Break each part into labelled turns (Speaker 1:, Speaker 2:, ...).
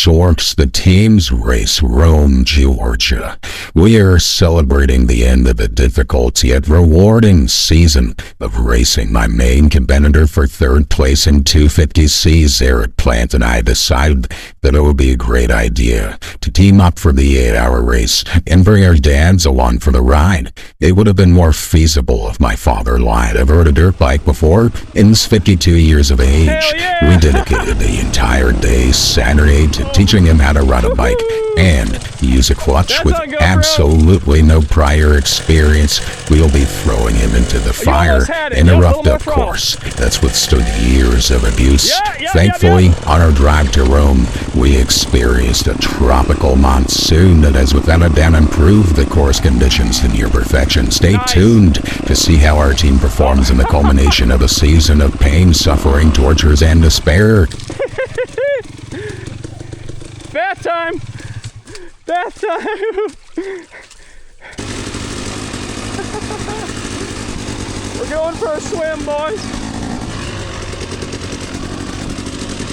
Speaker 1: Sorcs, the team's race Rome, Georgia. We are celebrating the end of a difficult yet rewarding season of racing. My main competitor for third place in 250C's Eric Plant and I decided that it would be a great idea to team up for the 8-hour race and bring our dads along for the ride. It would have been more feasible if my father-in-law had ever rode a dirt bike before. In his 52 years of age, we dedicated the entire day Saturday to teaching him how to ride a bike and use a clutch. With absolutely no prior experience, we'll be throwing him into the fire in a roughed up course that's withstood years of abuse. Thankfully, on our drive to Rome, we experienced a tropical monsoon that has without a doubt improved the course conditions to near perfection. Stay tuned to see how our team performs in the culmination of a season of pain, suffering, tortures, and despair.
Speaker 2: Bath time! Bath time! We're going for a swim, boys.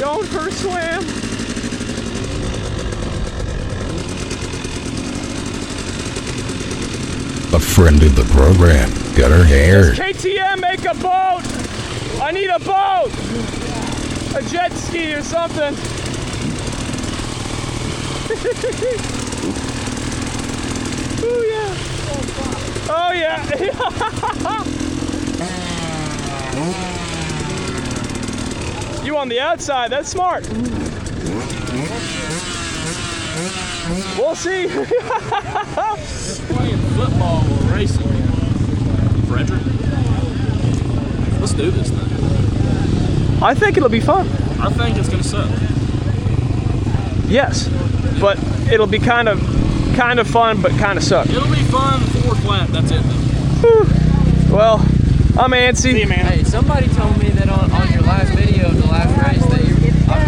Speaker 2: Going for a swim.
Speaker 1: A friend of the program got her hair.
Speaker 2: Does KTM make a boat? I need a boat! A jet ski or something. Oh yeah. Oh yeah. You on the outside, that's smart. We'll see.
Speaker 3: Just playing football or racing. Frederick. Let's do this thing.
Speaker 2: I think it'll be fun.
Speaker 3: I think it's gonna suck.
Speaker 2: Yes, but it'll be kind of fun, but kind of suck.
Speaker 3: It'll be fun, forward flat, that's it though.
Speaker 2: Well, I'm antsy.
Speaker 3: See you, man.
Speaker 4: Hey, somebody told me that on your last video of the last race that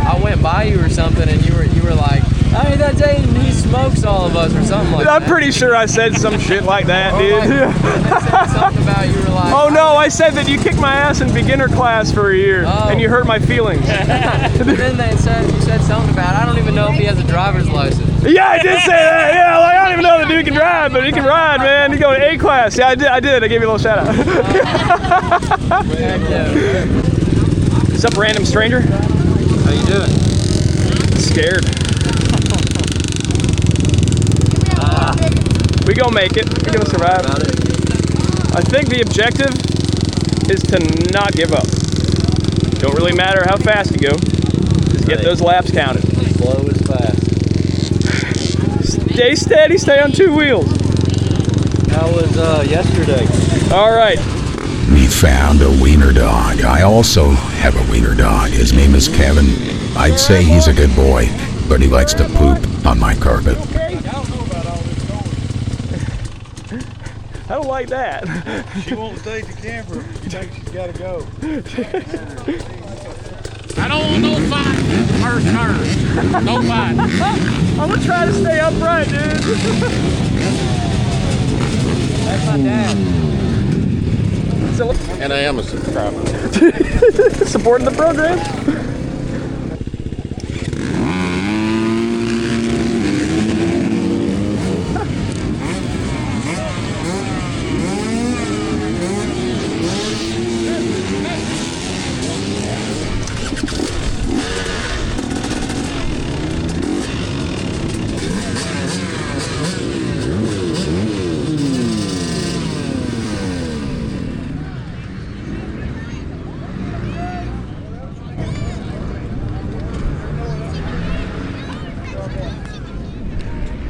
Speaker 4: I went by you or something and you were like, I mean, that day he smokes all of us or something like that.
Speaker 2: I'm pretty sure I said some shit like that, dude.
Speaker 4: Like, they said something about you were like,
Speaker 2: oh no, I said that you kicked my ass in beginner class for a year and you hurt my feelings.
Speaker 4: Then you said something about, I don't even know if he has a driver's license.
Speaker 2: Yeah, I did say that. Yeah, like, I don't even know the dude can drive, but he can ride, man. He going to A class. Yeah, I did. I gave you a little shout out. What's up, random stranger?
Speaker 4: How you doing?
Speaker 2: Scared. We gonna make it. We gonna survive. I think the objective is to not give up. Don't really matter how fast you go. Just get those laps counted.
Speaker 4: Slow is fast.
Speaker 2: Stay steady. Stay on two wheels.
Speaker 4: How was yesterday?
Speaker 2: All right.
Speaker 1: We found a wiener dog. I also have a wiener dog. His name is Kevin. I'd say he's a good boy, but he likes to poop on my carpet.
Speaker 2: I don't like that.
Speaker 5: She won't stay at the camper. She thinks she's got to go.
Speaker 3: I don't want no fight. First turn. No fight.
Speaker 2: I'm gonna try to stay upright, dude.
Speaker 4: That's my dad.
Speaker 5: And I am a subscriber.
Speaker 2: Supporting the program.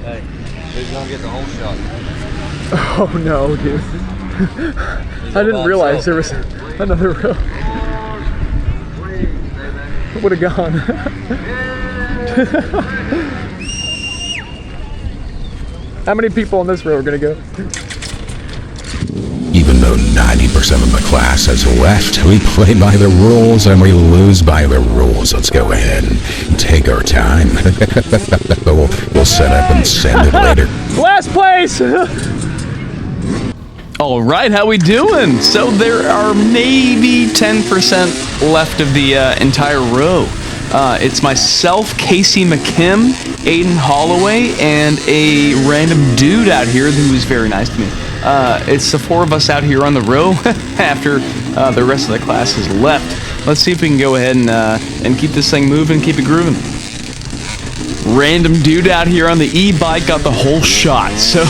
Speaker 4: Hey, who's gonna get the whole shot?
Speaker 2: Oh no, dude. I didn't realize there was another row. Would have gone. How many people in this row are gonna go?
Speaker 1: Even though 90% of the class has left, we play by the rules and we lose by the rules. Let's go ahead and take our time. We'll set up and send it later.
Speaker 2: Last place!
Speaker 6: All right, how we doing? So there are maybe 10% left of the entire row. It's myself, Casey McKim, Aiden Holloway, and a random dude out here who is very nice to me. It's the 4 of us out here on the row after the rest of the class has left. Let's see if we can go ahead and keep this thing moving, keep it grooving. Random dude out here on the e-bike got the whole shot, so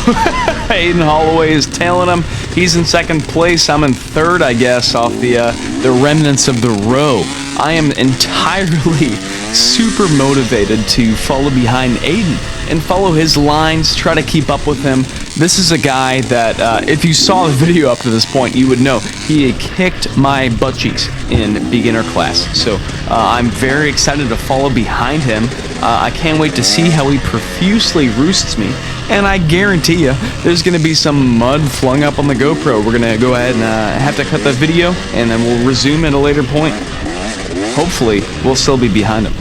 Speaker 6: Aiden Holloway is tailing him. He's in second place. I'm in third, I guess, off the remnants of the row. I am entirely super motivated to follow behind Aiden and follow his lines, try to keep up with him. This is a guy that, if you saw the video up to this point, you would know he kicked my butt cheeks in beginner class. So I'm very excited to follow behind him. I can't wait to see how he profusely roosts me. And I guarantee you, there's going to be some mud flung up on the GoPro. We're going to go ahead and have to cut the video, and then we'll resume at a later point. Hopefully, we'll still be behind him.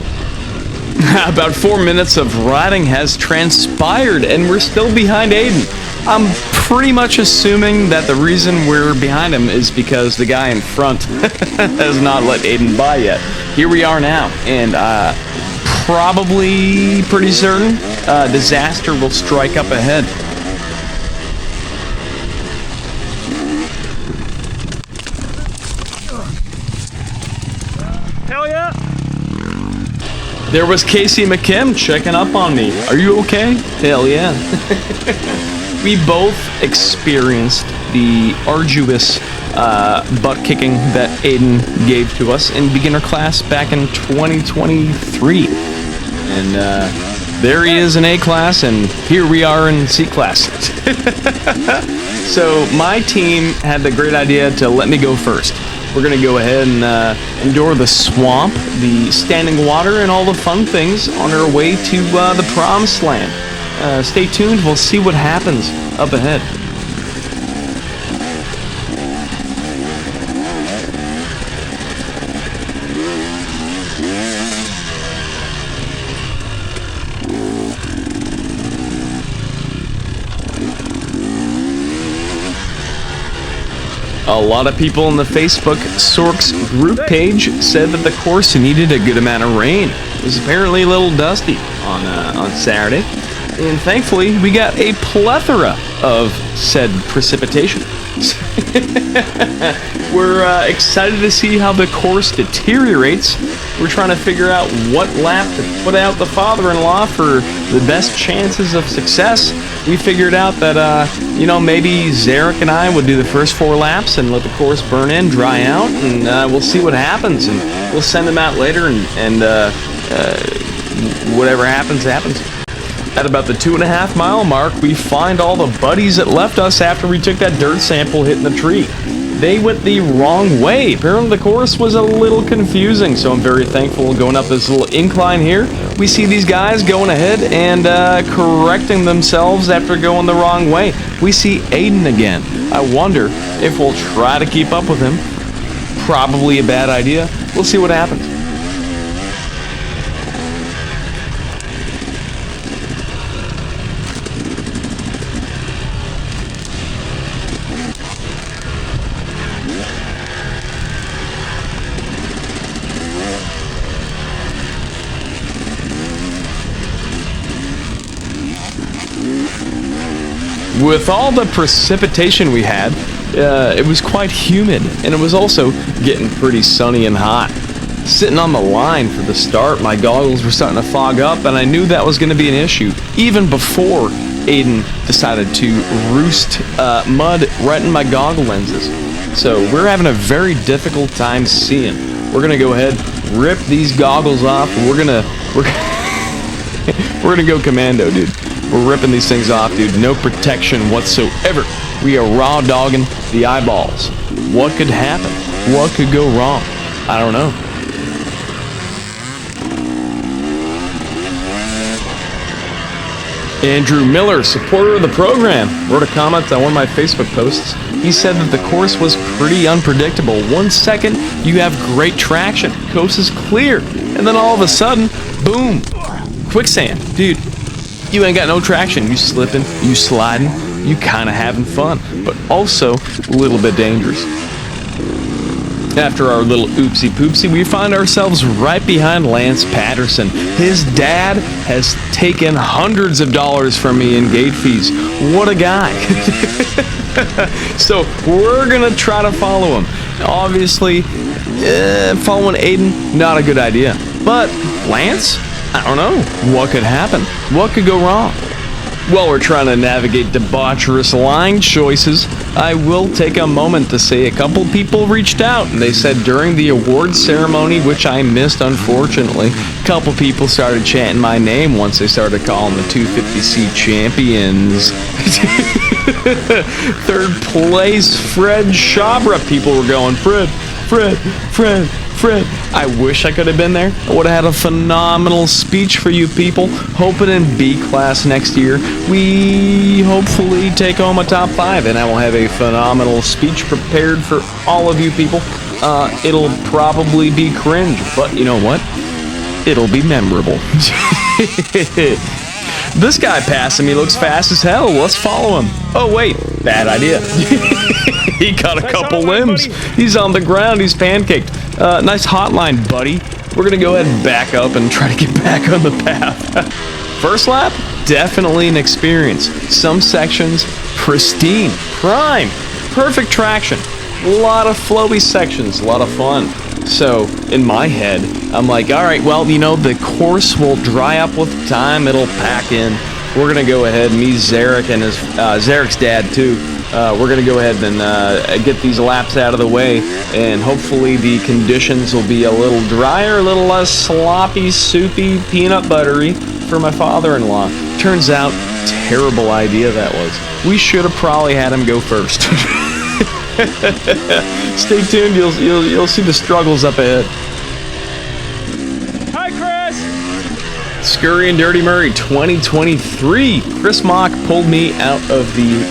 Speaker 6: About 4 minutes of riding has transpired, and we're still behind Aiden. I'm pretty much assuming that the reason we're behind him is because the guy in front has not let Aiden by yet. Here we are now, and probably pretty certain disaster will strike up ahead.
Speaker 2: Hell yeah!
Speaker 6: There was Casey McKim checking up on me. Are you okay? Hell yeah. We both experienced the arduous butt kicking that Aiden gave to us in beginner class back in 2023. And there he is in A class, and here we are in C class. So my team had the great idea to let me go first. We're going to go ahead and endure the swamp, the standing water, and all the fun things on our way to the promised land. Stay tuned, we'll see what happens up ahead. A lot of people in the Facebook Sorcs group page said that the course needed a good amount of rain. It was apparently a little dusty on Saturday, and thankfully we got a plethora of said precipitation. We're excited to see how the course deteriorates. We're trying to figure out what lap to put out the father-in-law for the best chances of success. We figured out that, maybe Zarek and I would do the first 4 laps and let the course burn in, dry out, and we'll see what happens. And we'll send them out later, and whatever happens, happens. At about the 2.5 mile mark, we find all the buddies that left us after we took that dirt sample hitting the tree. They went the wrong way. Apparently the course was a little confusing, so I'm very thankful going up this little incline here. We see these guys going ahead and correcting themselves after going the wrong way. We see Aiden again. I wonder if we'll try to keep up with him. Probably a bad idea. We'll see what happens. With all the precipitation we had, it was quite humid, and it was also getting pretty sunny and hot. Sitting on the line for the start, my goggles were starting to fog up, and I knew that was going to be an issue, even before Aiden decided to roost mud right in my goggle lenses. So we're having a very difficult time seeing. We're going to go ahead, rip these goggles off, and we're gonna go commando, dude. We're ripping these things off, dude. No protection whatsoever. We are raw dogging the eyeballs. What could happen? What could go wrong? I don't know. Andrew Miller, supporter of the program, wrote a comment on one of my Facebook posts. He said that the course was pretty unpredictable. 1 second, you have great traction. Coast is clear. And then all of a sudden, boom, quicksand. Dude, you ain't got no traction. You slipping, you sliding, you kind of having fun, but also a little bit dangerous. After our little oopsie poopsie, we find ourselves right behind Lance Patterson. His dad has taken hundreds of dollars from me in gate fees. What a guy. So we're gonna try to follow him. Obviously, following Aiden, not a good idea. But Lance? I don't know. What could happen? What could go wrong? While we're trying to navigate debaucherous line choices, I will take a moment to say a couple people reached out, and they said during the awards ceremony, which I missed unfortunately, a couple people started chanting my name once they started calling the 250C champions. Third place, Fred Shabra. People were going, Fred. I wish I could have been there. I would have had a phenomenal speech for you people. Hoping in B class next year, we hopefully take home a top 5, and I will have a phenomenal speech prepared for all of you people. It'll probably be cringe, but you know what? It'll be memorable. This guy passing me looks fast as hell. Let's follow him. Oh wait, bad idea. He got a couple limbs. He's on the ground. He's pancaked. Nice hotline, buddy. We're gonna go ahead and back up and try to get back on the path. First lap, definitely an experience. Some sections, pristine, prime, perfect traction. A lot of flowy sections, a lot of fun. So, in my head, I'm like, all right, well, you know, the course will dry up with time. It'll pack in. We're gonna go ahead, me, Zarek, and his Zarek's dad too. We're gonna go ahead and get these laps out of the way, and hopefully the conditions will be a little drier, a little less sloppy, soupy, peanut buttery for my father-in-law. Turns out, terrible idea that was. We should have probably had him go first. Stay tuned. You'll see the struggles up ahead.
Speaker 2: Hi, Chris.
Speaker 6: Scurry and Dirty Murray 2023. Chris Mock pulled me out of the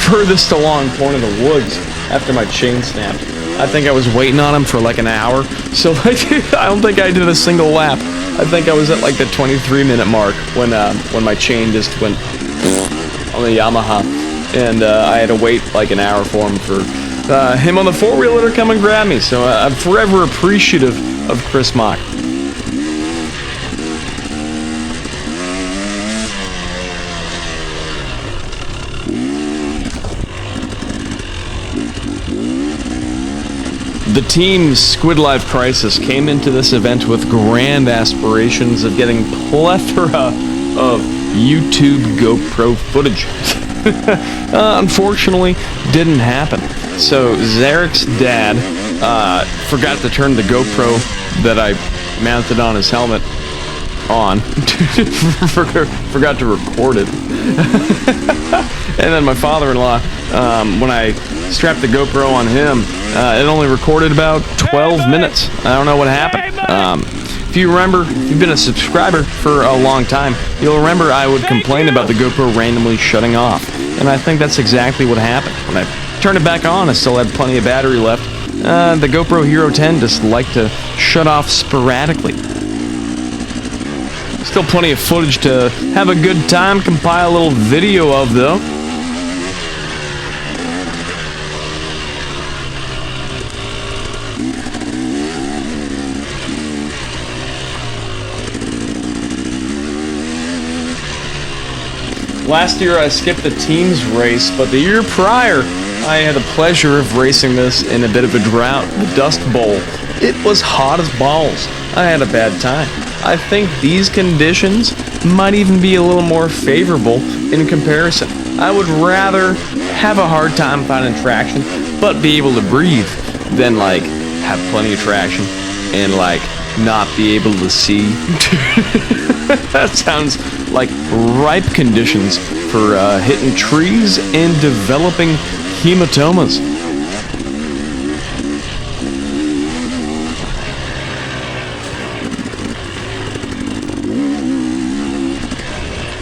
Speaker 6: furthest along point of the woods after my chain snapped. I think I was waiting on him for like an hour, so like I don't think I did a single lap. I think I was at like the 23-minute mark when my chain just went on the Yamaha, and I had to wait like an hour for him on the four-wheeler to come and grab me. So I'm forever appreciative of Chris Mock. The team Squidlife Crisis came into this event with grand aspirations of getting plethora of YouTube GoPro footage. Unfortunately, didn't happen. So Zarek's dad forgot to turn the GoPro that I mounted on his helmet on. Forgot to record it. And then my father-in-law, when I strapped the GoPro on him, it only recorded about 12 minutes. I don't know what happened. If you remember, if you've been a subscriber for a long time, you'll remember I would complain about the GoPro randomly shutting off. And I think that's exactly what happened. When I turned it back on, I still had plenty of battery left. The GoPro Hero 10 just liked to shut off sporadically. Still plenty of footage to have a good time, compile a little video of though. Last year I skipped the teams race, but the year prior I had the pleasure of racing this in a bit of a drought, the Dust Bowl. It was hot as balls. I had a bad time. I think these conditions might even be a little more favorable in comparison. I would rather have a hard time finding traction, but be able to breathe, than like have plenty of traction and like not be able to see. That sounds like ripe conditions for hitting trees and developing hematomas.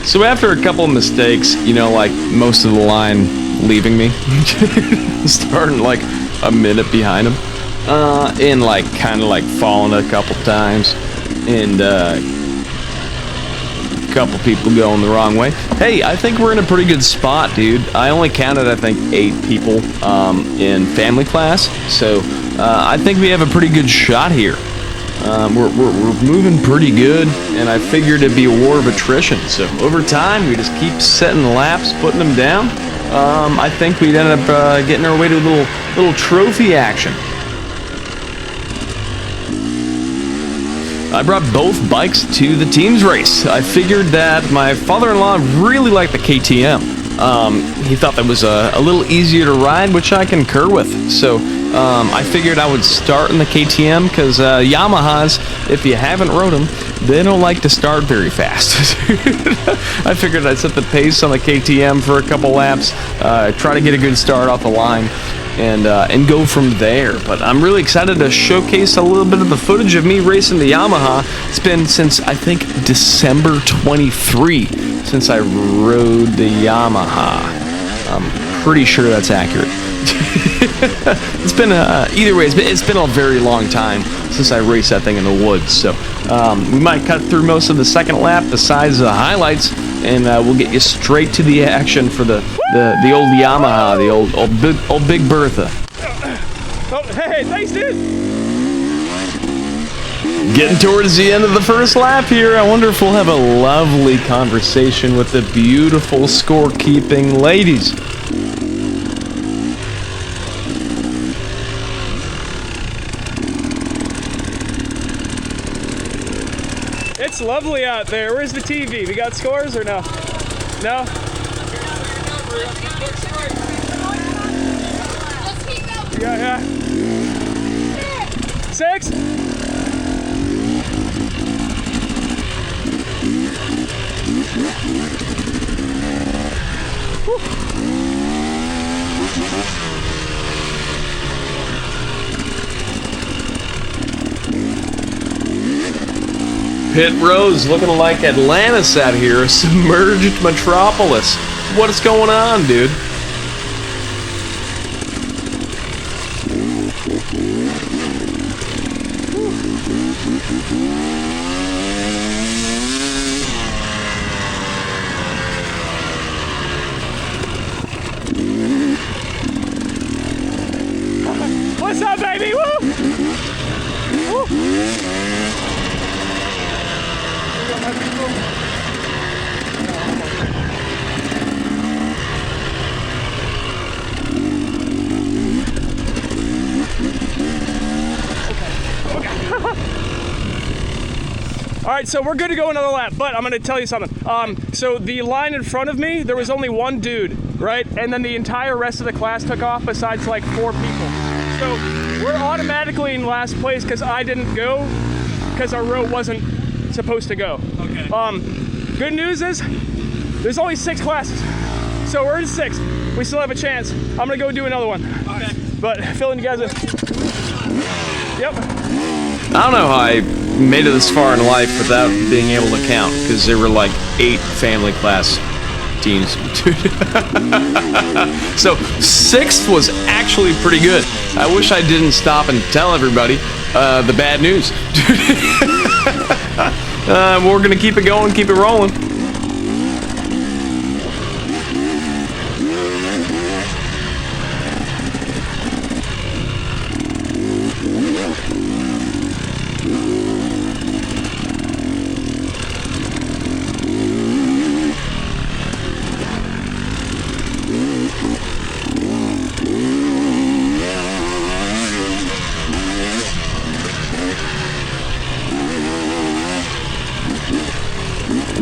Speaker 6: So after a couple of mistakes, you know, like most of the line leaving me, starting like a minute behind him, and like kind of like falling a couple times, and couple people going the wrong way. Hey, I think we're in a pretty good spot, dude. I only counted, I think, 8 people in family class, so I think we have a pretty good shot here. We're moving pretty good, and I figured it'd be a war of attrition. So over time, we just keep setting laps, putting them down. I think we'd end up getting our way to a little trophy action. I brought both bikes to the team's race. I figured that my father-in-law really liked the KTM. He thought that was a little easier to ride, which I concur with. So I figured I would start in the KTM because Yamahas, if you haven't rode them, they don't like to start very fast. I figured I'd set the pace on the KTM for a couple laps, try to get a good start off the line, and go from there. But I'm really excited to showcase a little bit of the footage of me racing the Yamaha. It's been since, I think, December 23 since I rode the Yamaha. I'm pretty sure that's accurate. It's been either way, it's been a very long time since I raced that thing in the woods. So we might cut through most of the second lap besides the highlights, and we'll get you straight to the action for the old Yamaha, the old Big Bertha.
Speaker 2: Oh, hey, thanks, dude.
Speaker 6: Getting towards the end of the first lap here. I wonder if we'll have a lovely conversation with the beautiful scorekeeping ladies.
Speaker 2: It's lovely out there. Where's the TV? We got scores or no? No? Yeah. 6? Whew.
Speaker 6: Pit road's looking like Atlantis out here, a submerged metropolis. What's going on, dude?
Speaker 2: What's up, baby? Woo! Woo! All right, so we're good to go another lap, but I'm gonna tell you something. So the line in front of me, there was only one dude, right? And then the entire rest of the class took off besides like 4 people. So we're automatically in last place because I didn't go because our row wasn't supposed to go. Okay. Good news is there's only 6 classes. So we're in 6th. We still have a chance. I'm gonna go do another one. Okay. But filling you guys in. Yep.
Speaker 6: I don't know how I made it this far in life without being able to count, because there were like 8 family class teams. So 6th was actually pretty good. I wish I didn't stop and tell everybody the bad news. We're gonna keep it going, keep it rolling.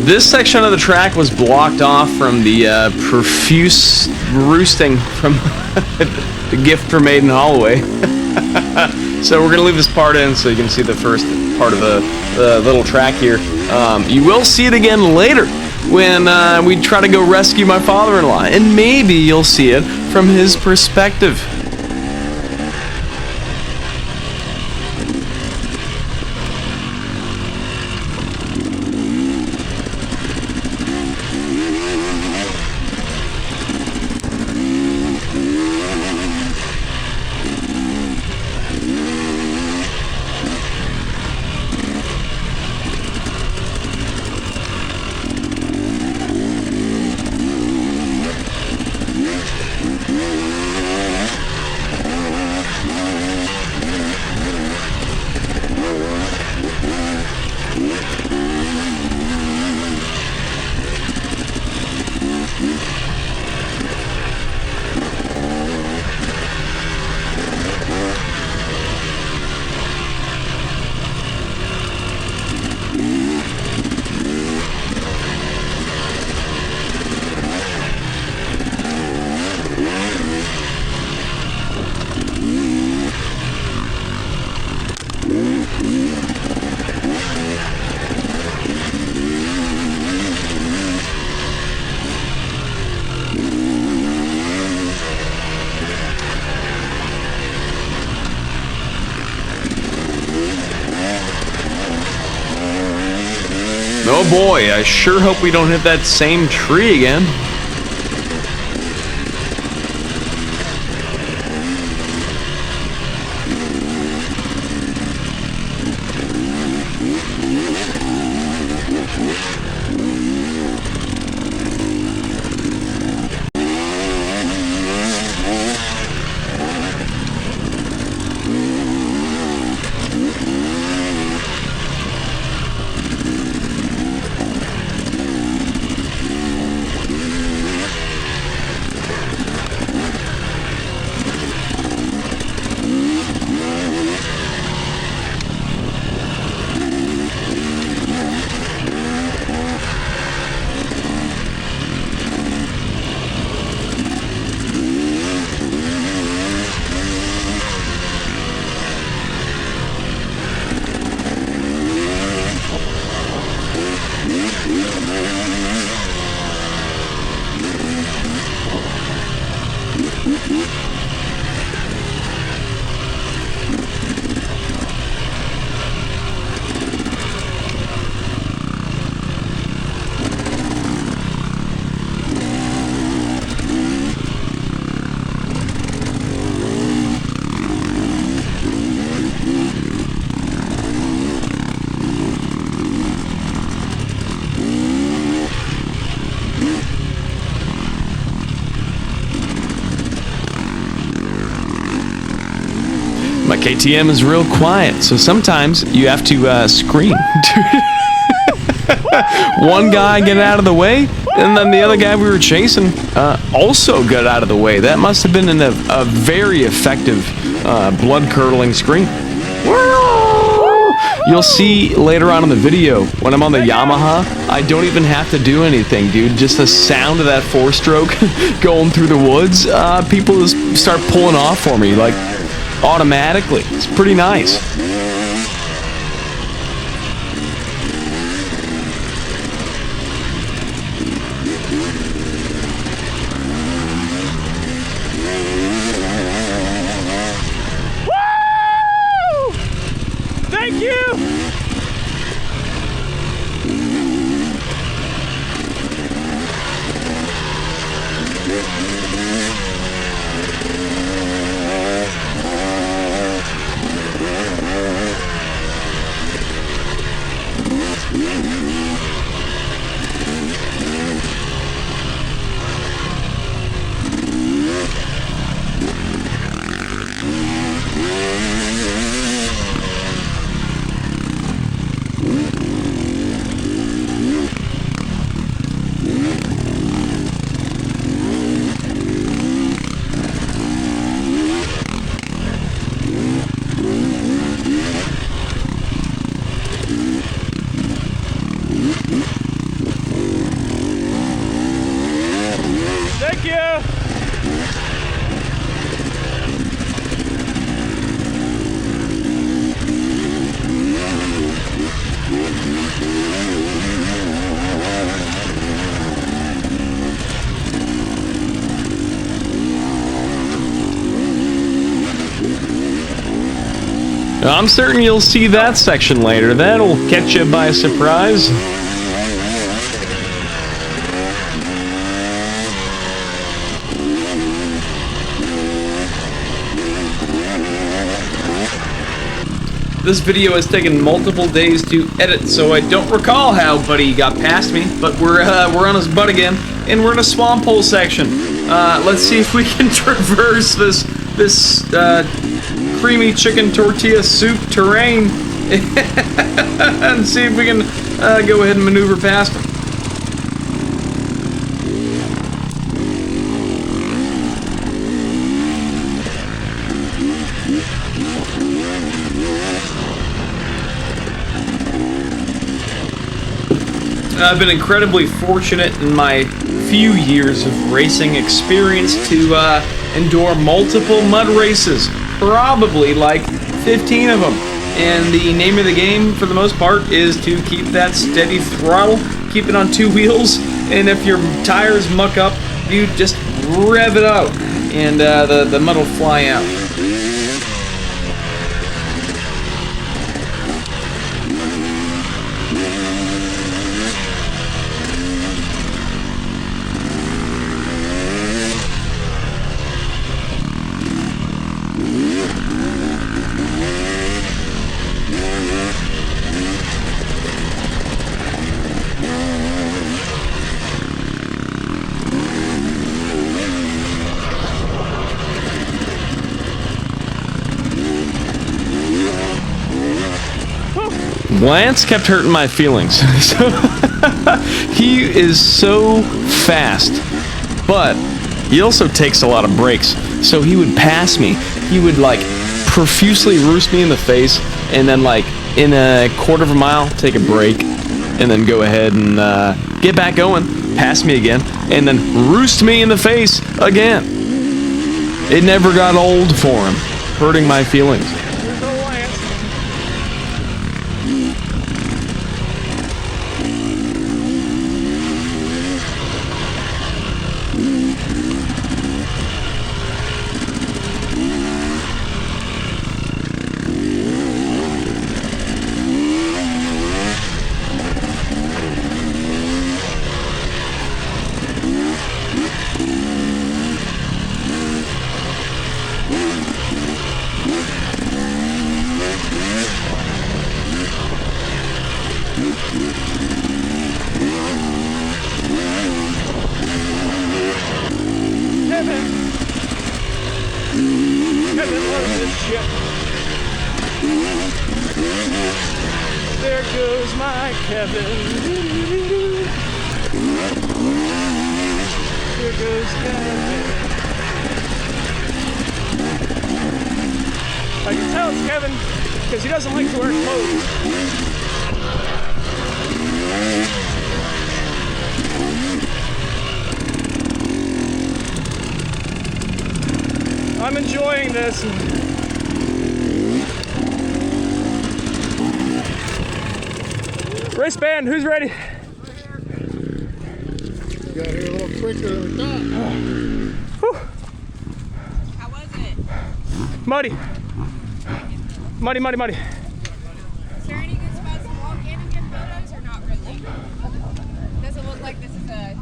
Speaker 6: This section of the track was blocked off from the profuse roosting from the gift from Aiden Holloway. So we're going to leave this part in so you can see the first part of the little track here. You will see it again later when we try to go rescue my father-in-law, and maybe you'll see it from his perspective. boy, I sure hope we don't hit that same tree again. My KTM is real quiet, so sometimes you have to scream. One guy get out of the way, and then the other guy we were chasing also got out of the way. That must have been a very effective blood-curdling scream. You'll see later on in the video, when I'm on the Yamaha, I don't even have to do anything, dude. Just the sound of that four-stroke going through the woods, people just start pulling off for me, like, automatically. It's pretty nice.
Speaker 2: Woo! Thank you! Thank you!
Speaker 6: I'm certain you'll see that section later. That'll catch you by surprise. This video has taken multiple days to edit, so I don't recall how Buddy got past me, but we're on his butt again, and we're in a swamp hole section. Let's see if we can traverse this creamy chicken tortilla soup terrain and see if we can go ahead and maneuver past him. I've been incredibly fortunate in my few years of racing experience to endure multiple mud races, probably like 15 of them. And the name of the game, for the most part, is to keep that steady throttle, keep it on two wheels, and if your tires muck up, you just rev it out, and the mud will fly out. Lance kept hurting my feelings. So he is so fast, but he also takes a lot of breaks. So he would pass me. He would like profusely roost me in the face, and then like in a quarter of a mile, take a break, and then go ahead and get back going, pass me again, and then roost me in the face again. It never got old for him, hurting my feelings.
Speaker 2: There goes my Kevin. There goes Kevin. I can tell it's Kevin because he doesn't like to wear clothes. I'm enjoying this. Wristband, who's ready?
Speaker 5: Got here a little quicker than we thought.
Speaker 7: How was it?
Speaker 2: Muddy. Muddy, muddy, muddy.
Speaker 7: Is there any good spots to walk in and get photos or not really? Does it look like this is a...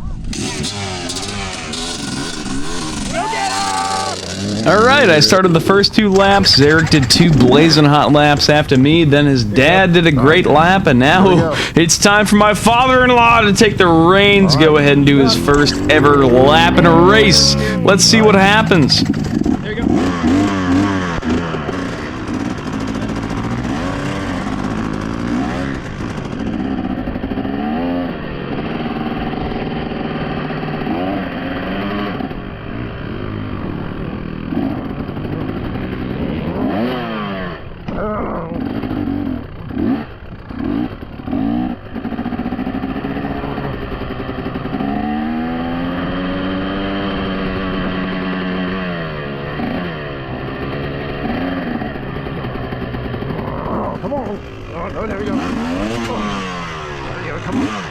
Speaker 6: All right, I started the first 2 laps. Zarek did 2 blazing hot laps after me. Then his dad did a great lap, and now it's time for my father-in-law to take the reins. Go ahead and do his first ever lap in a race. Let's see what happens.
Speaker 2: There you go.
Speaker 5: Oh, there we go. There we go, come on.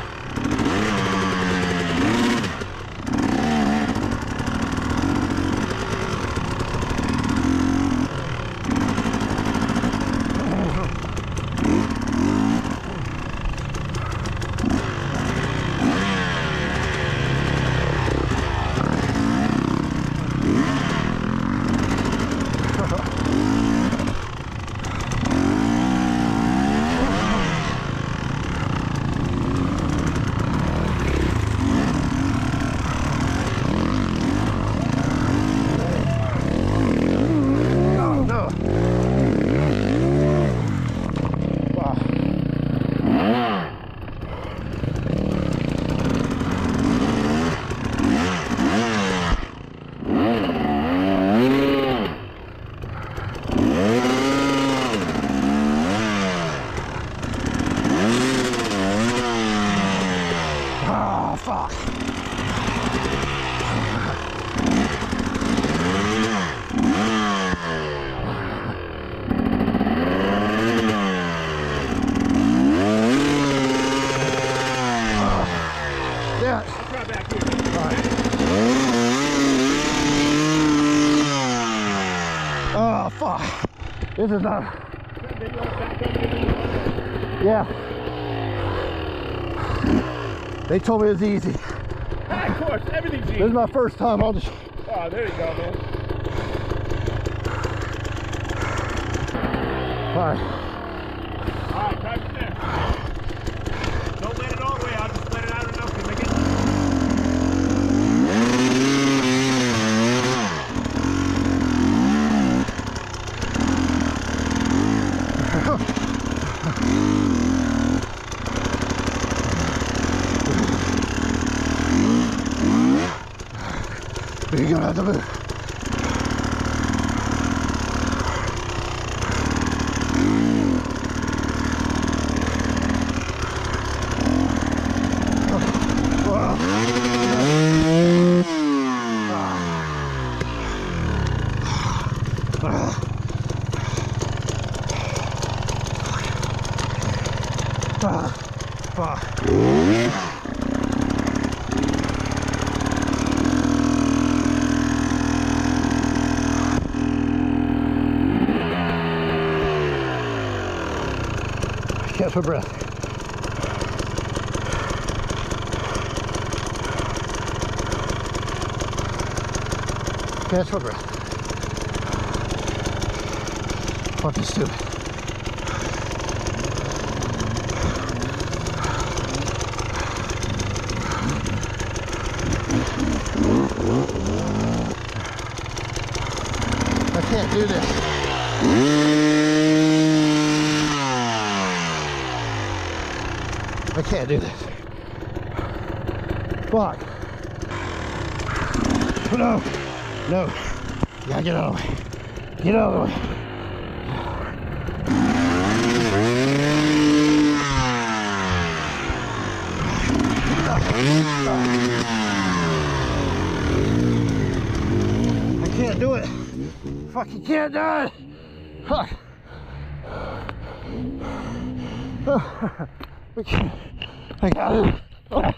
Speaker 5: This is not. Yeah. They told me it was easy.
Speaker 2: Of course, everything's easy.
Speaker 5: This is my first time. I'll just.
Speaker 2: Oh, there you go, man.
Speaker 5: All right.
Speaker 2: All right, drive from there. Don't let it all the way out. Just let it out enough to make it.
Speaker 5: You're gonna have to move. Catch my breath. Catch my breath. Fucking stupid. I can't do this. I can't do this. Fuck. No. No. You gotta get out of the way. Get out of the way. I can't do it. Fucking can't do it. Fuck. I got it. Oh,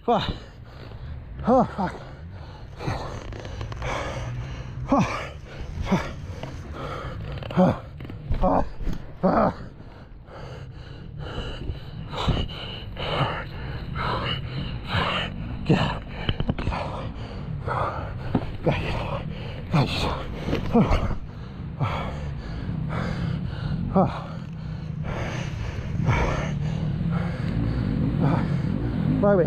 Speaker 5: fuck. Oh, fuck. Oh, fuck. Oh, oh, oh. Get out. Get out. Get out. Get out. Oh. Oh. By me.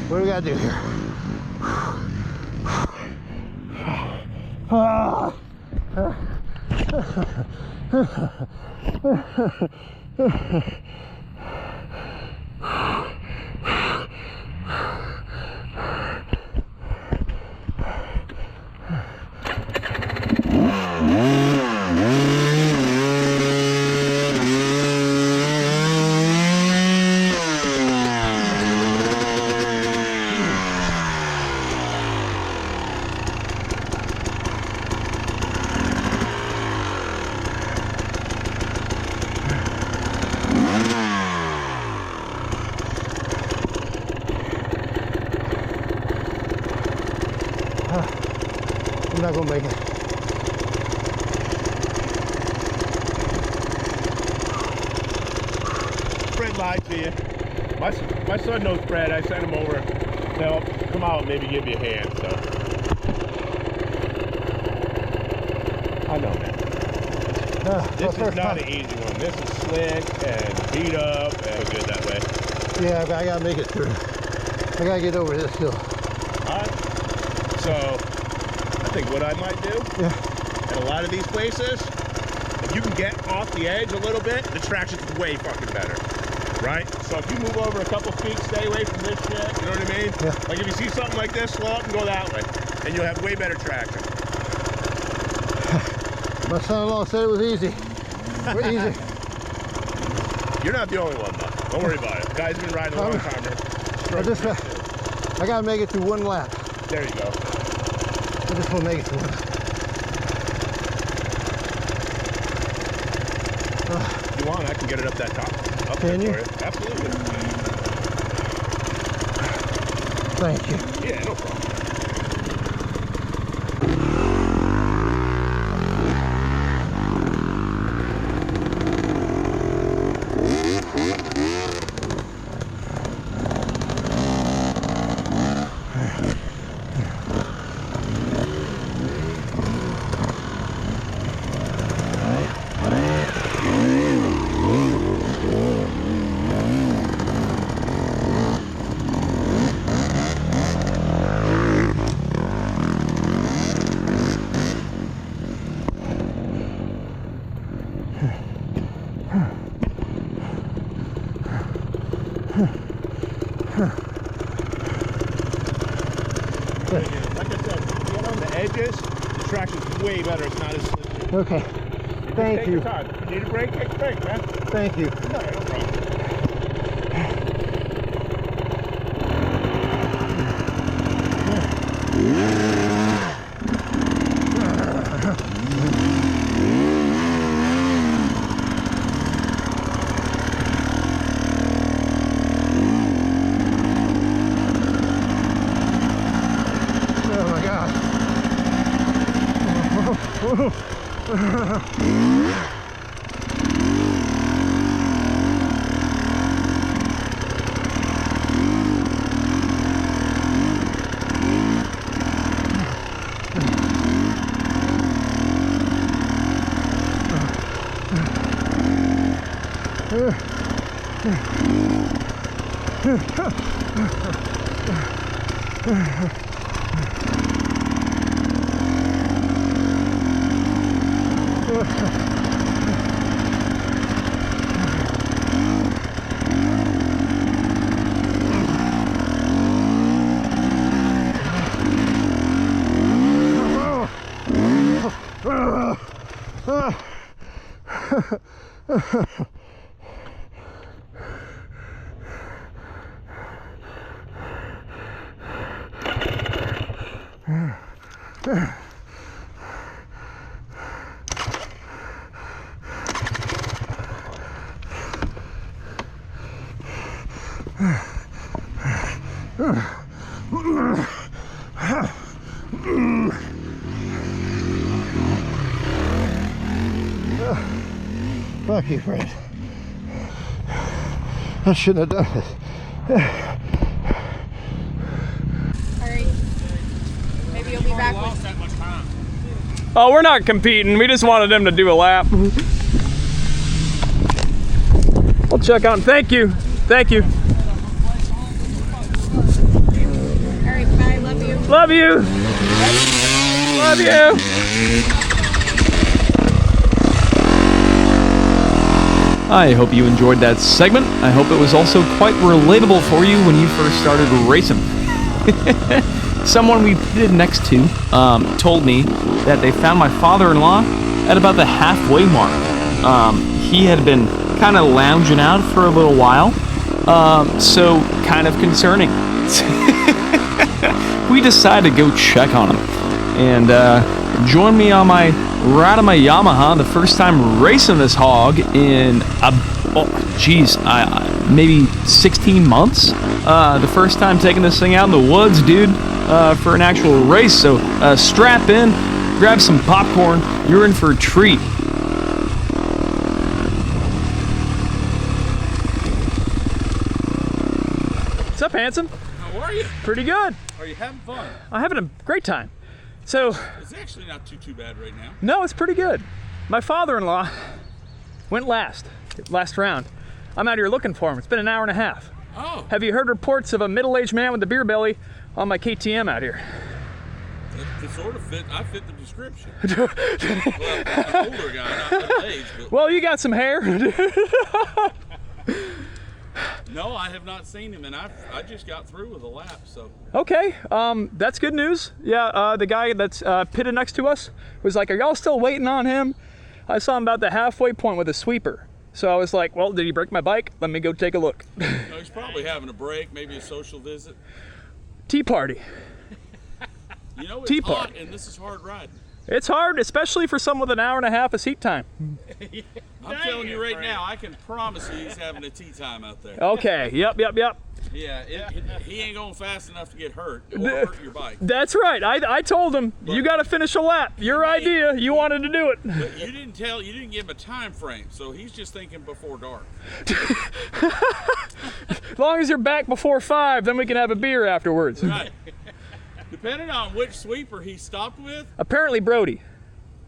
Speaker 5: What do we gotta do here? I'm not gonna make it.
Speaker 8: Fred lied to you. My son knows Fred. I sent him over to help come out and maybe give you a hand, so. I know, man. This is not an easy one. This is slick and beat up and good that way.
Speaker 5: Yeah, I gotta make it through. I gotta get over this hill.
Speaker 8: Alright. So, I think what I might do, at a lot of these places, if you can get off the edge a little bit, the traction's way fucking better. Right? So if you move over a couple feet, stay away from this shit, you know what I mean?
Speaker 5: Yeah.
Speaker 8: Like if you see something like this, slow up and go that way. And you'll have way better traction.
Speaker 5: My son-in-law said it was easy. We're easy.
Speaker 8: You're not the only one though. Don't worry about it. Guys have been riding a long time.
Speaker 5: I gotta make it through one lap.
Speaker 8: There you go.
Speaker 5: I just wanna make it through one.
Speaker 8: If you want, I can get it up that top. Up
Speaker 5: Can
Speaker 8: there
Speaker 5: you?
Speaker 8: for you. Absolutely.
Speaker 5: Thank you.
Speaker 8: Yeah, no problem. way better. It's not as slippery.
Speaker 5: Okay. Thank
Speaker 8: Take
Speaker 5: you.
Speaker 8: your time. You need a break? Take a break, man.
Speaker 5: Thank you.
Speaker 8: No problem.
Speaker 5: Oh my God. Fuck you, Fred. I shouldn't have done this.
Speaker 7: Alright. Maybe you'll be back with
Speaker 3: Lost that much time.
Speaker 2: Oh, we're not competing. We just wanted him to do a lap. We'll check on. Thank you. Thank you.
Speaker 7: Alright, bye, love you.
Speaker 2: Love you. Love you. I hope you enjoyed that segment. I hope it was also quite relatable for you when you first started racing. Someone we did next to told me that they found my father-in-law at about the halfway mark. He had been kind of lounging out for a little while, so kind of concerning. We decided to go check on him, and join me on my ride on my Yamaha, the first time racing this hog in maybe 16 months. The first time taking this thing out in the woods, dude, for an actual race. So strap in, grab some popcorn. You're in for a treat. What's up, handsome?
Speaker 3: How are you?
Speaker 2: Pretty good.
Speaker 3: Are you having fun?
Speaker 2: I'm having a great time. So,
Speaker 3: It's actually not too bad right now.
Speaker 2: no, it's pretty good. My father-in-law went last round. I'm out here looking for him. It's been an hour and a half.
Speaker 3: Oh,
Speaker 2: Have you heard reports of a middle-aged man with a beer belly on my KTM out here?
Speaker 3: it sort of fit. I fit the description. Well, I'm an older guy, not middle age, but
Speaker 2: Well, you got some hair.
Speaker 3: no, I have not seen him, and I just got through with a lap. So
Speaker 2: Okay, that's good news. Yeah, the guy that's pitted next to us was like, are y'all still waiting on him? I saw him about the halfway point with a sweeper. So I was like, well, did he break my bike? Let me go take a look.
Speaker 3: no, he's probably having a break, maybe a social visit.
Speaker 2: Tea party.
Speaker 3: You know, it's
Speaker 2: Tea
Speaker 3: hot,
Speaker 2: party.
Speaker 3: and this is hard riding.
Speaker 2: It's hard, especially for someone with an hour and a half of seat time.
Speaker 3: I'm telling you right now, I can promise you he's having a tea time out there.
Speaker 2: Okay, yep.
Speaker 3: Yeah, he ain't going fast enough to get hurt or hurt your bike.
Speaker 2: That's right. I told him, you got to finish a lap. Your idea. You wanted to do it.
Speaker 3: But you didn't give him a time frame, so he's just thinking before dark.
Speaker 2: As long as you're back before 5, then we can have a beer afterwards.
Speaker 3: Right. Depending on which sweeper he stopped with.
Speaker 2: Apparently Brody.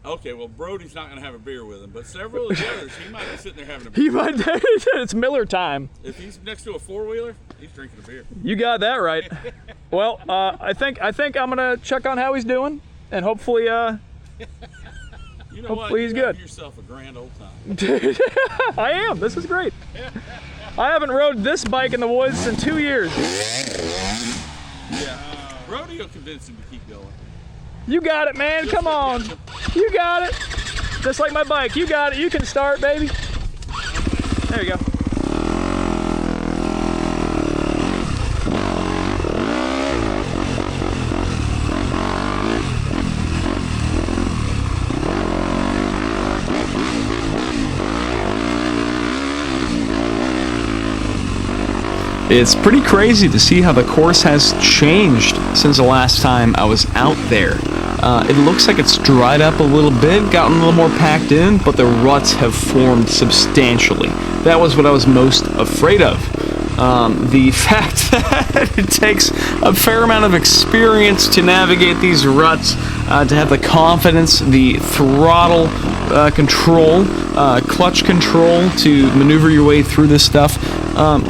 Speaker 3: Okay, well, Brody's not going to have a beer with him, but several of the others, he might be sitting there having a beer.
Speaker 2: He might. It's Miller time.
Speaker 3: If he's next to a four-wheeler, he's drinking a beer.
Speaker 2: You got that right. Well, I think I'm gonna check on how he's doing, and hopefully,
Speaker 3: You know what?
Speaker 2: Hopefully he's
Speaker 3: You
Speaker 2: good.
Speaker 3: have yourself a grand old time.
Speaker 2: I am. This is great. I haven't rode this bike in the woods in 2 years.
Speaker 3: Yeah. Brody will convince him to keep going.
Speaker 2: You got it, man. Come on. You got it. Just like my bike. You got it. You can start, baby. There you go.
Speaker 6: It's pretty crazy to see how the course has changed since the last time I was out there. It looks like it's dried up a little bit, gotten a little more packed in, but the ruts have formed substantially. That was what I was most afraid of. The fact that it takes a fair amount of experience to navigate these ruts, to have the confidence, the throttle control, clutch control to maneuver your way through this stuff.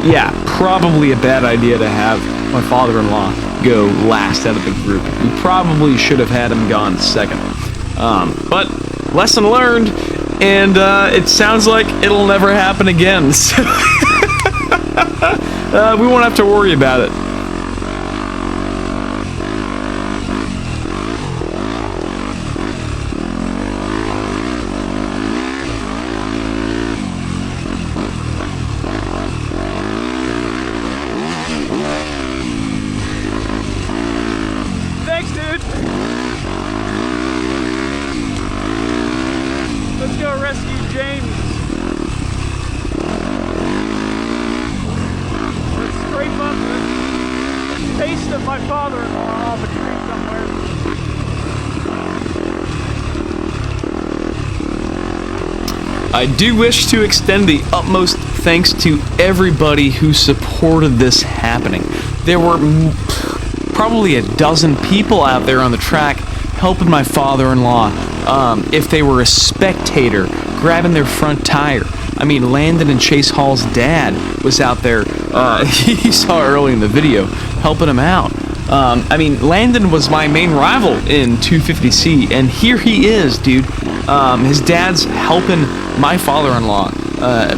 Speaker 6: Yeah, probably a bad idea to have my father-in-law go last out of the group. We probably should have had him gone second. But lesson learned, and it sounds like it'll never happen again. So we won't have to worry about it.
Speaker 2: Thanks, dude. Let's go rescue James. Let's scrape up the taste of my father-in-law off a tree somewhere.
Speaker 6: I do wish to extend the utmost thanks to everybody who supported this happening. There were probably a dozen people out there on the track helping my father-in-law. If they were a spectator, grabbing their front tire. I mean, Landon and Chase Hall's dad was out there, he saw early in the video, helping him out. I mean, Landon was my main rival in 250C, and here he is, dude. His dad's helping my father-in-law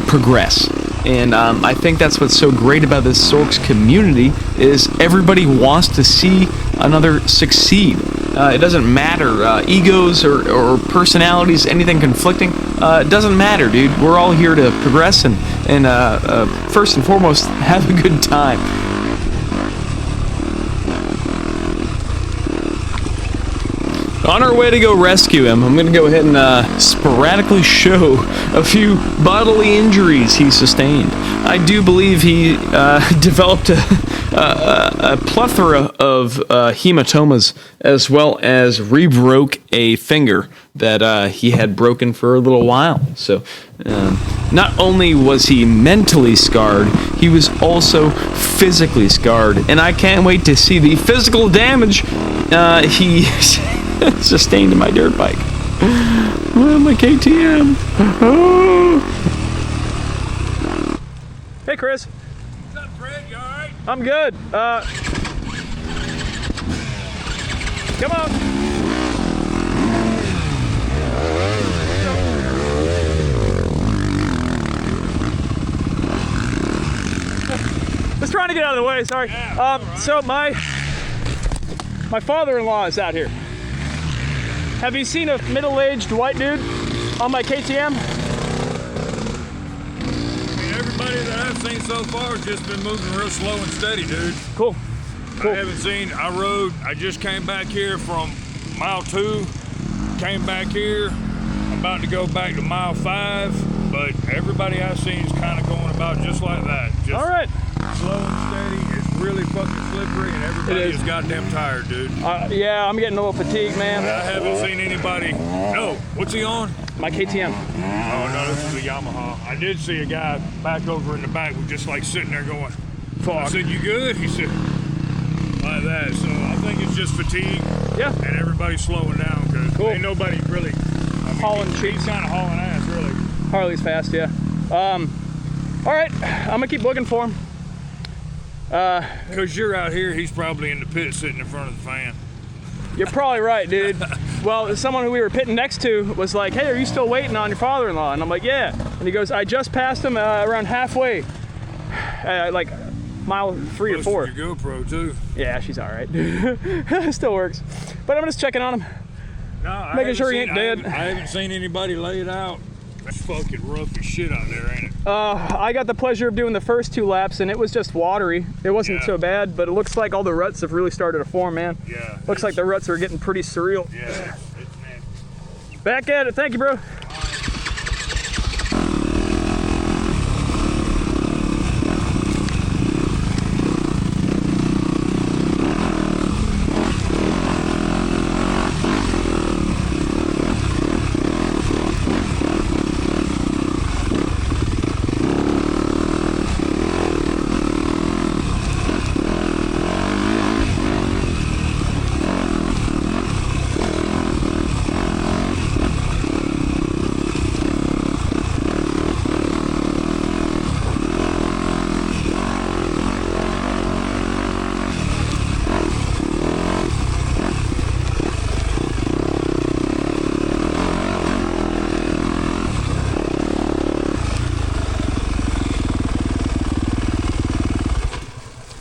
Speaker 6: progress. And I think that's what's so great about this Sorcs community is everybody wants to see another succeed. It doesn't matter, egos or personalities, anything conflicting. It doesn't matter, dude. We're all here to progress and first and foremost, have a good time. On our way to go rescue him, I'm going to go ahead and sporadically show a few bodily injuries he sustained. I do believe he developed a plethora of hematomas, as well as rebroke a finger that he had broken for a little while. So not only was he mentally scarred, he was also physically scarred. And I can't wait to see the physical damage he sustained in my dirt bike. Oh, my KTM. Oh.
Speaker 2: Hey, Chris.
Speaker 3: What's up, Fred? You alright?
Speaker 2: I'm good. Come on. Just trying to get out of the way, sorry. So my father-in-law is out here. Have you seen a middle-aged white dude on my KTM?
Speaker 3: I mean, everybody that I've seen so far has just been moving real slow and steady, dude.
Speaker 2: Cool.
Speaker 3: I haven't seen, I just came back here from mile 2, came back here, I'm about to go back to mile 5, but everybody I've seen is kind of going about just like that. Just
Speaker 2: all right.
Speaker 3: Slow and steady. It's really fucking slippery, and everybody is goddamn tired, dude.
Speaker 2: Yeah, I'm getting a little fatigued, man.
Speaker 3: I haven't seen anybody. No, what's he on?
Speaker 2: My KTM.
Speaker 3: Oh no, this is a Yamaha. I did see a guy back over in the back was just like sitting there going,
Speaker 2: Fuck.
Speaker 3: I said, you good? He said, like that. So I think it's just fatigue.
Speaker 2: Yeah.
Speaker 3: And everybody's slowing down because ain't nobody really
Speaker 2: hauling
Speaker 3: he's kind of hauling ass, really.
Speaker 2: Harley's fast, yeah. All right, I'm gonna keep looking for him.
Speaker 3: Because you're out here, he's probably in the pit sitting in front of the fan.
Speaker 2: You're probably right, dude. Well, someone who we were pitting next to was like, hey, are you still waiting on your father-in-law? And I'm like, yeah. And he goes, I just passed him around halfway. Like mile 3 or 4.
Speaker 3: Your GoPro too.
Speaker 2: Yeah, she's all right. Still works. But I'm just checking on him.
Speaker 3: No,
Speaker 2: Making sure he ain't dead.
Speaker 3: I haven't seen anybody lay it out. That's fucking rough as shit out there, ain't it?
Speaker 2: I got the pleasure of doing the first 2 laps, and it was just watery. It wasn't so bad, but it looks like all the ruts have really started to form, man.
Speaker 3: Yeah.
Speaker 2: Looks like the ruts are getting pretty surreal.
Speaker 3: Yeah. It's nasty.
Speaker 2: Back at it. Thank you, bro.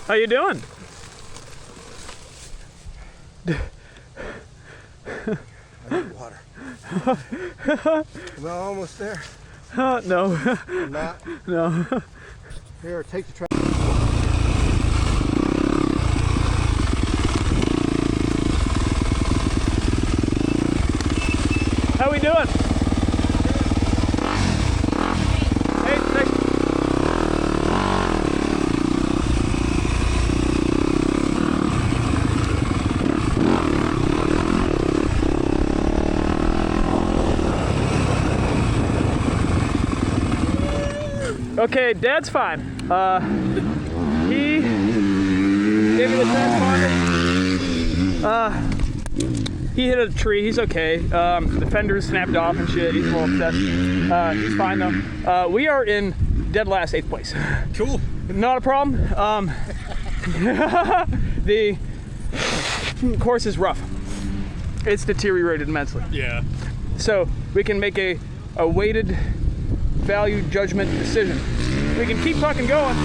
Speaker 2: How you doing?
Speaker 5: I need water. Am I almost there?
Speaker 2: No.
Speaker 5: Not.
Speaker 2: No.
Speaker 5: Here, take the track.
Speaker 2: How we doing? Hey, thanks. Okay, Dad's fine. He gave me the transponder. He hit a tree. He's okay. The fenders snapped off and shit. He's a little upset. He's fine though. We are in dead last 8th place.
Speaker 9: Cool.
Speaker 2: Not a problem. The course is rough. It's deteriorated immensely.
Speaker 9: Yeah.
Speaker 2: So we can make a weighted value judgment decision. We can keep fucking going,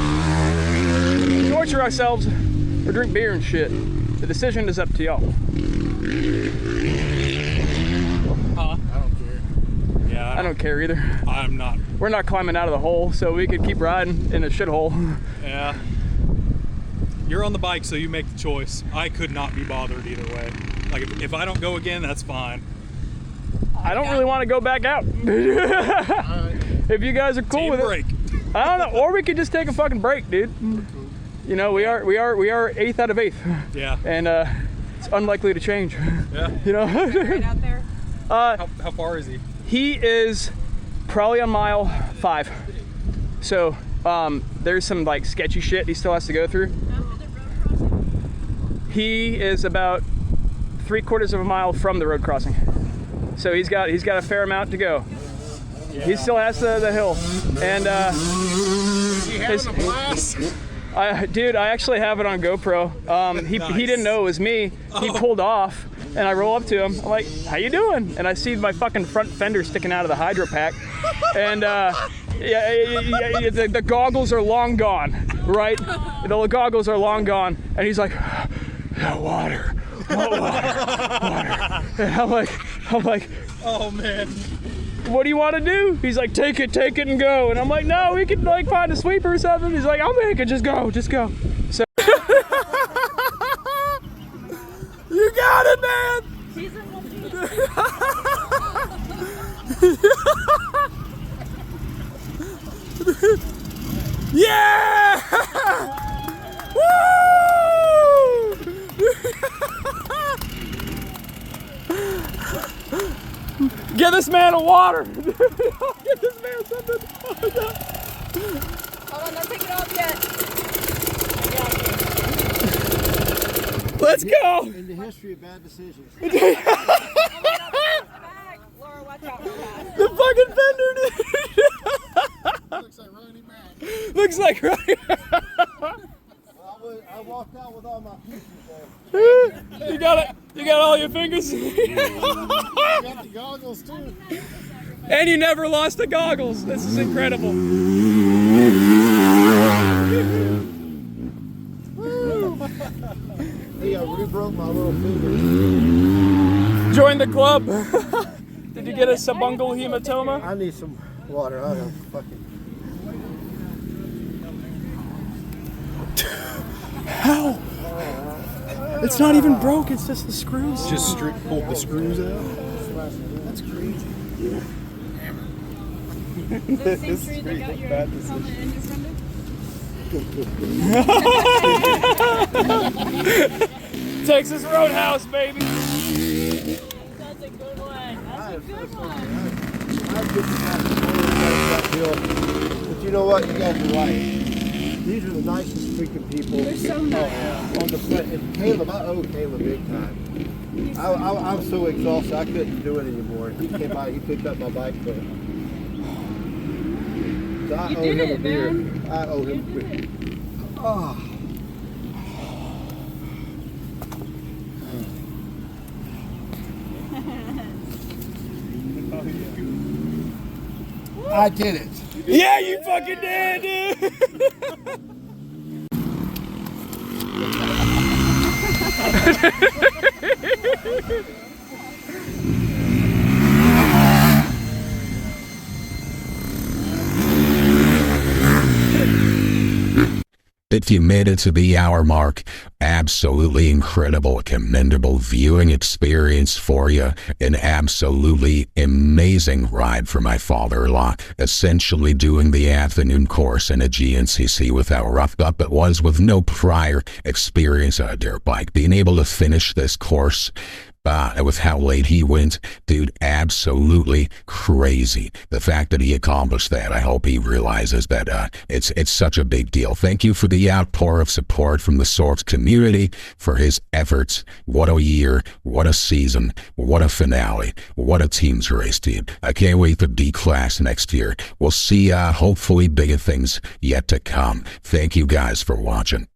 Speaker 2: torture ourselves, or drink beer and shit. The decision is up to y'all.
Speaker 9: Huh? I don't care. Yeah.
Speaker 2: I don't care either.
Speaker 9: I'm not.
Speaker 2: We're not climbing out of the hole, so we could keep riding in a shithole.
Speaker 9: Yeah. You're on the bike, so you make the choice. I could not be bothered either way. Like, if I don't go again, that's fine.
Speaker 2: I don't really want to go back out. If you guys are cool
Speaker 9: Team
Speaker 2: with
Speaker 9: break.
Speaker 2: it. I don't know, or we could just take a fucking break, dude. You know, we are 8th out of 8th.
Speaker 9: Yeah.
Speaker 2: And it's unlikely to change.
Speaker 9: Yeah.
Speaker 2: You know?
Speaker 7: Right out there.
Speaker 9: How far is he?
Speaker 2: He is probably on mile 5. So there's some like sketchy shit he still has to go through. He is about 3/4 of a mile from the road crossing. So he's got a fair amount to go. Yeah. He still has the hill. And
Speaker 5: Is he having a blast?
Speaker 2: Dude, I actually have it on GoPro. He didn't know it was me. He pulled off, and I roll up to him. I'm like, "How you doing?" And I see my fucking front fender sticking out of the hydro pack, and the goggles are long gone, right? The goggles are long gone, and he's like, "Water, water." And I'm like,
Speaker 9: oh man.
Speaker 2: What do you want to do? He's like, take it and go. And I'm like, no, we could like find a sweeper or something. He's like, I'll make it, just go. So you got it, man. Yeah! Woo! Get this man a water! Get this man something!
Speaker 7: Hold on, don't take it off yet.
Speaker 2: Let's go!
Speaker 5: In the history of bad decisions.
Speaker 7: Laura, watch out.
Speaker 2: The fucking fender, dude!
Speaker 5: Looks like Ronnie Mac.
Speaker 2: Looks like right.
Speaker 5: I walked out with all my pieces there.
Speaker 2: You got it. You got all your fingers.
Speaker 5: You got the goggles too.
Speaker 2: And you never lost the goggles. This is incredible.
Speaker 5: Hey, I re-broke my little finger.
Speaker 2: Join the club. Did you get a subungual hematoma?
Speaker 5: I need some water. I don't fucking.
Speaker 2: How? It's not even broke. It's just the screws.
Speaker 10: Just pulled the screws out.
Speaker 5: That's crazy.
Speaker 7: The same tree that got your helmet and your friend?
Speaker 2: Texas Roadhouse, baby.
Speaker 7: That's a good one. That's a good one.
Speaker 5: I'm getting that hill. But you know what? You guys are right. These are the nicest freaking people.
Speaker 7: They're so nice.
Speaker 5: On the foot. And Caleb, I owe Caleb big time. I'm so exhausted, I couldn't do it anymore. He came by, he picked up my bike for him. So I owe him a beer. I owe him a beer. Oh. I did it.
Speaker 2: Yeah, you fucking did, dude.
Speaker 1: If you made it to the hour mark, absolutely incredible, commendable viewing experience for you. An absolutely amazing ride for my father-in-law, essentially doing the afternoon course in a GNCC with how roughed up it was with no prior experience on a dirt bike. Being able to finish this course with how late he went, dude, absolutely crazy. The fact that he accomplished that, I hope he realizes that it's such a big deal. Thank you for the outpour of support from the Sorcs community for his efforts. What a year, what a season, what a finale, what a team's race, dude. I can't wait for D-Class next year. We'll see, hopefully bigger things yet to come. Thank you guys for watching.